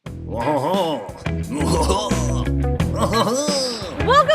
Welcome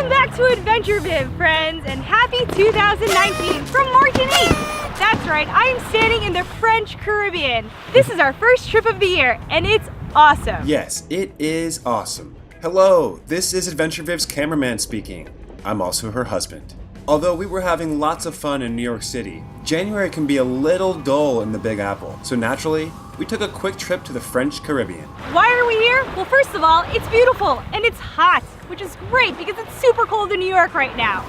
back to adventureViV, friends, and happy 2019 from Martinique! That's right, I am standing in the French Caribbean. This is our first trip of the year, and it's awesome. Yes, it is awesome. Hello, this is adventureViv's cameraman speaking. I'm also her husband. Although we were having lots of fun in New York City, January can be a little dull in the Big Apple, so naturally, we took a quick trip to the French Caribbean. Why are we here? Well, first of all, it's beautiful and it's hot, which is great because it's super cold in New York right now.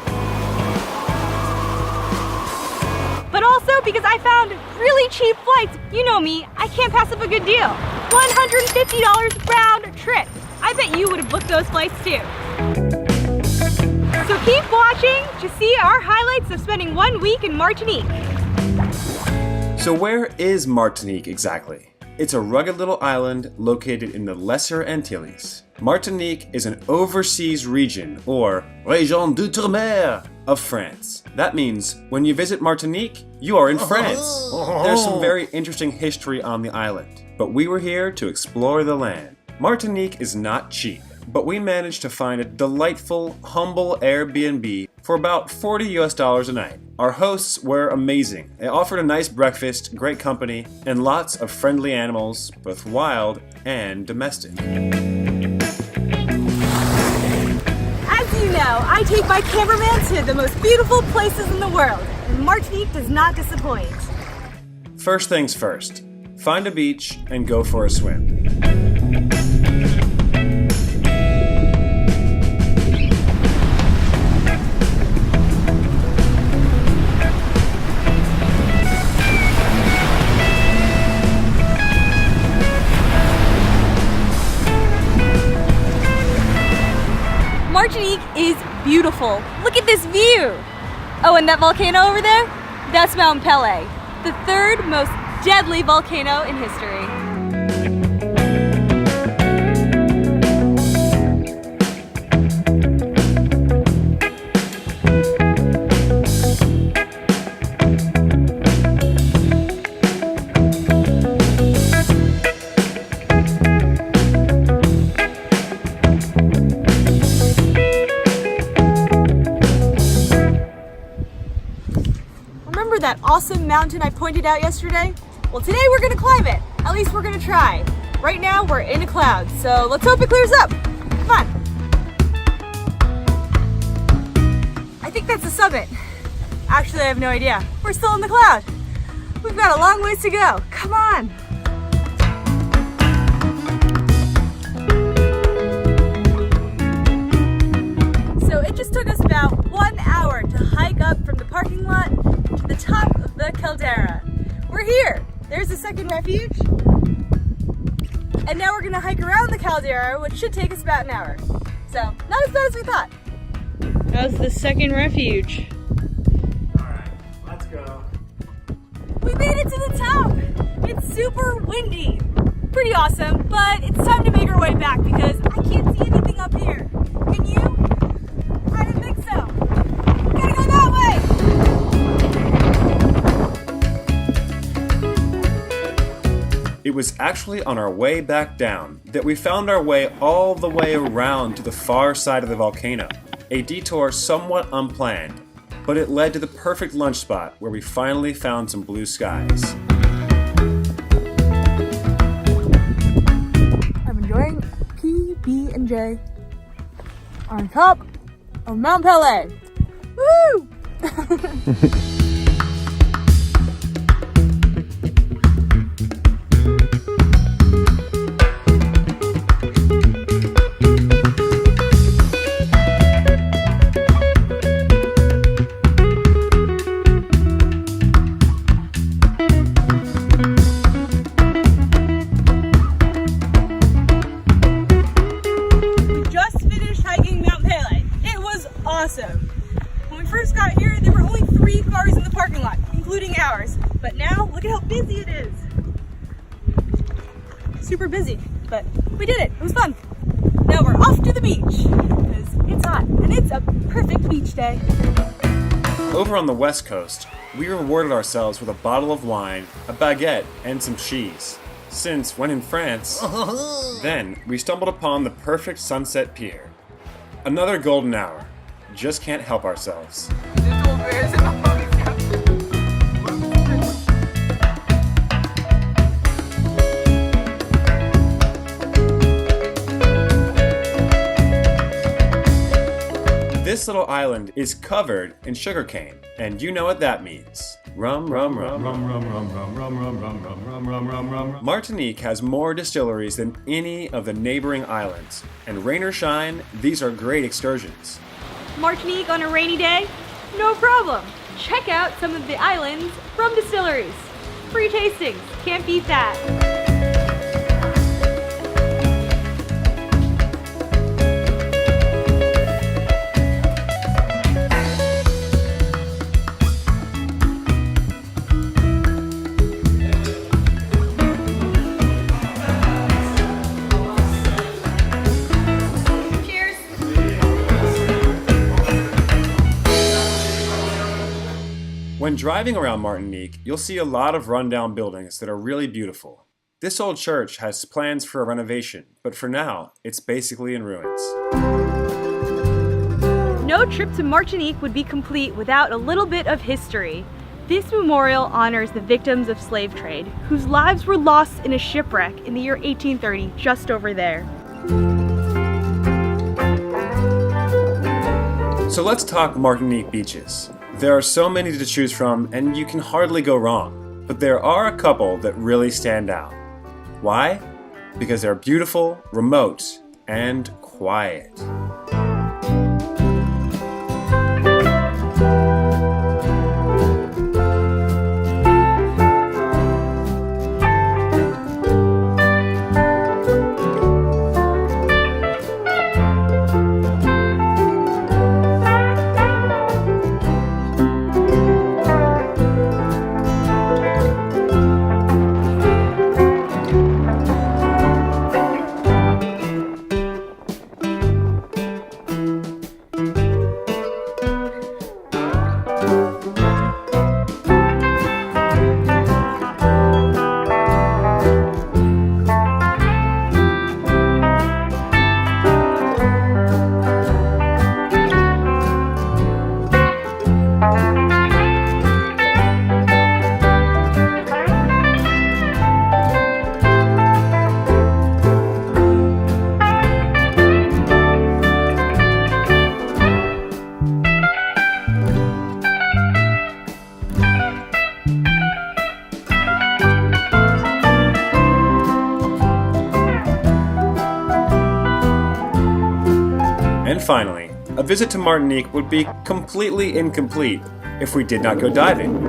But also because I found really cheap flights. You know me, I can't pass up a good deal. $150 round trip. I bet you would have booked those flights too. So keep watching to see our highlights of spending 1 week in Martinique. So where is Martinique exactly? It's a rugged little island located in the Lesser Antilles. Martinique is an overseas region, or région d'outre-mer, of France. That means when you visit Martinique, you are in France. There's some very interesting history on the island, but we were here to explore the land. Martinique is not cheap, but we managed to find a delightful, humble Airbnb for about $40 a night. Our hosts were amazing. They offered a nice breakfast, great company, and lots of friendly animals, both wild and domestic. As you know, I take my cameraman to the most beautiful places in the world, and Martinique does not disappoint. First things first, find a beach and go for a swim. Martinique is beautiful. Look at this view. Oh, and that volcano over there? That's Mount Pelée, the third most deadly volcano in history. That awesome mountain I pointed out yesterday? Well, today we're gonna climb it. At least we're gonna try. Right now we're in a cloud, so let's hope it clears up. Come on. I think that's the summit. Actually, I have no idea. We're still in the cloud. We've got a long ways to go. Come on. So it just took us about 1 hour to hike up from the parking lot to the top of the caldera. We're here. There's the second refuge. And now we're gonna hike around the caldera, which should take us about an hour. So, not as bad as we thought. How's the second refuge? Alright, let's go. We made it to the top. It's super windy. Pretty awesome, but it's time to make our way back because I can't see anything up here. Can you? I don't think so. We gotta go that way. It was actually on our way back down that we found our way all the way around to the far side of the volcano. A detour somewhat unplanned, but it led to the perfect lunch spot where we finally found some blue skies. I'm enjoying PB&J on top of Mount Pelée. Woo! Awesome. When we first got here, there were only 3 cars in the parking lot, including ours. But now, look at how busy it is. Super busy, but we did it. It was fun. Now we're off to the beach, because it's hot, and it's a perfect beach day. Over on the west coast, we rewarded ourselves with a bottle of wine, a baguette, and some cheese. since when in France. Then we stumbled upon the perfect sunset pier. Another golden hour. Just can't help ourselves. This little island is covered in sugarcane, and you know what that means. Rum, rum, rum. Martinique has more distilleries than any of the neighboring islands, and rain or shine, these are great excursions. Martinique on a rainy day? No problem. Check out some of the island's rum distilleries. Free tastings, can't beat that. When driving around Martinique, you'll see a lot of rundown buildings that are really beautiful. This old church has plans for a renovation, but for now, it's basically in ruins. No trip to Martinique would be complete without a little bit of history. This memorial honors the victims of slave trade, whose lives were lost in a shipwreck in the year 1830, just over there. So let's talk Martinique beaches. There are so many to choose from, and you can hardly go wrong. But there are a couple that really stand out. Why? Because they're beautiful, remote, and quiet. And finally, a visit to Martinique would be completely incomplete if we did not go diving.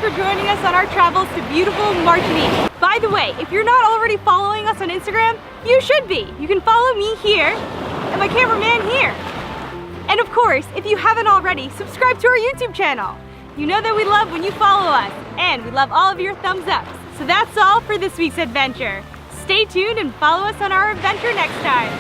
For joining us on our travels to beautiful Martinique. By the way, if you're not already following us on Instagram, you should be. You can follow me here and my cameraman here. And of course, if you haven't already, subscribe to our YouTube channel. You know that we love when you follow us, and we love all of your thumbs ups. So that's all for this week's adventure. Stay tuned and follow us on our adventure next time.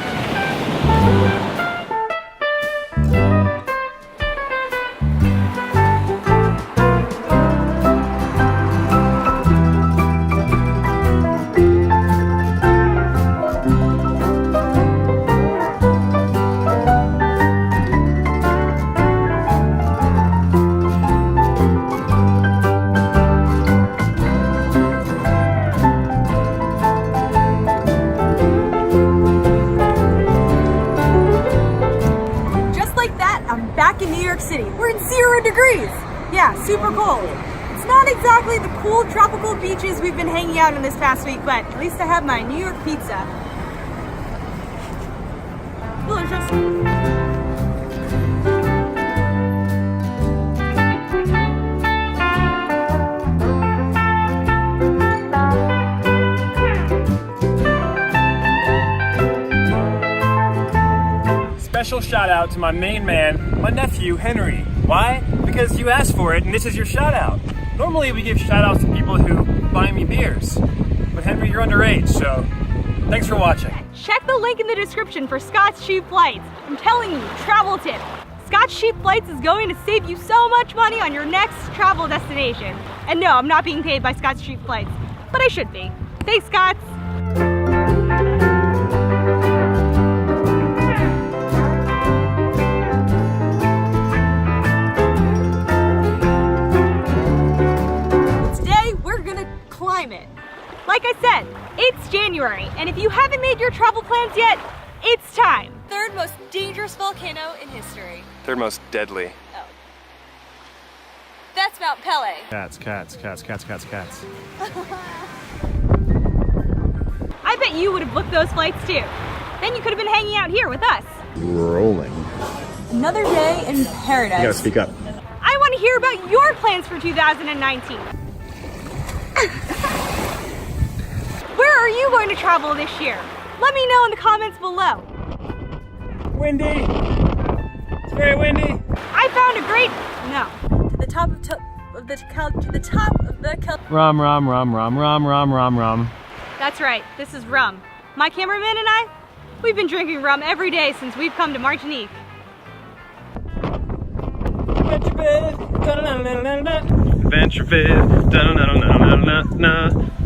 City. We're in 0 degrees. Yeah, super cold. It's not exactly the cool tropical beaches we've been hanging out in this past week, but at least I have my New York pizza. Delicious. special shout out to my main man, my nephew, Henry. Why? Because you asked for it and this is your shout out. Normally we give shout outs to people who buy me beers. But Henry, you're underage, so thanks for watching. Check the link in the description for Scott's Cheap Flights. I'm telling you, travel tip. Scott's Cheap Flights is going to save you so much money on your next travel destination. And no, I'm not being paid by Scott's Cheap Flights, but I should be. Thanks, Scott's. Today, we're gonna climb it. Like I said, it's January, and if you haven't made your travel plans yet, it's time. Third most dangerous volcano in history. Third most deadly. Oh. That's Mount Pelée. Cats. I bet you would have booked those flights too. Then you could have been hanging out here with us. Rolling. Another day in paradise. You gotta speak up. I want to hear about your plans for 2019. Where are you going to travel this year? Let me know in the comments below. Windy. It's very windy. I found a great to the top of the Rum. That's right. This is rum. My cameraman and I, we've been drinking rum every day since we've come to Martinique. AdventureViV.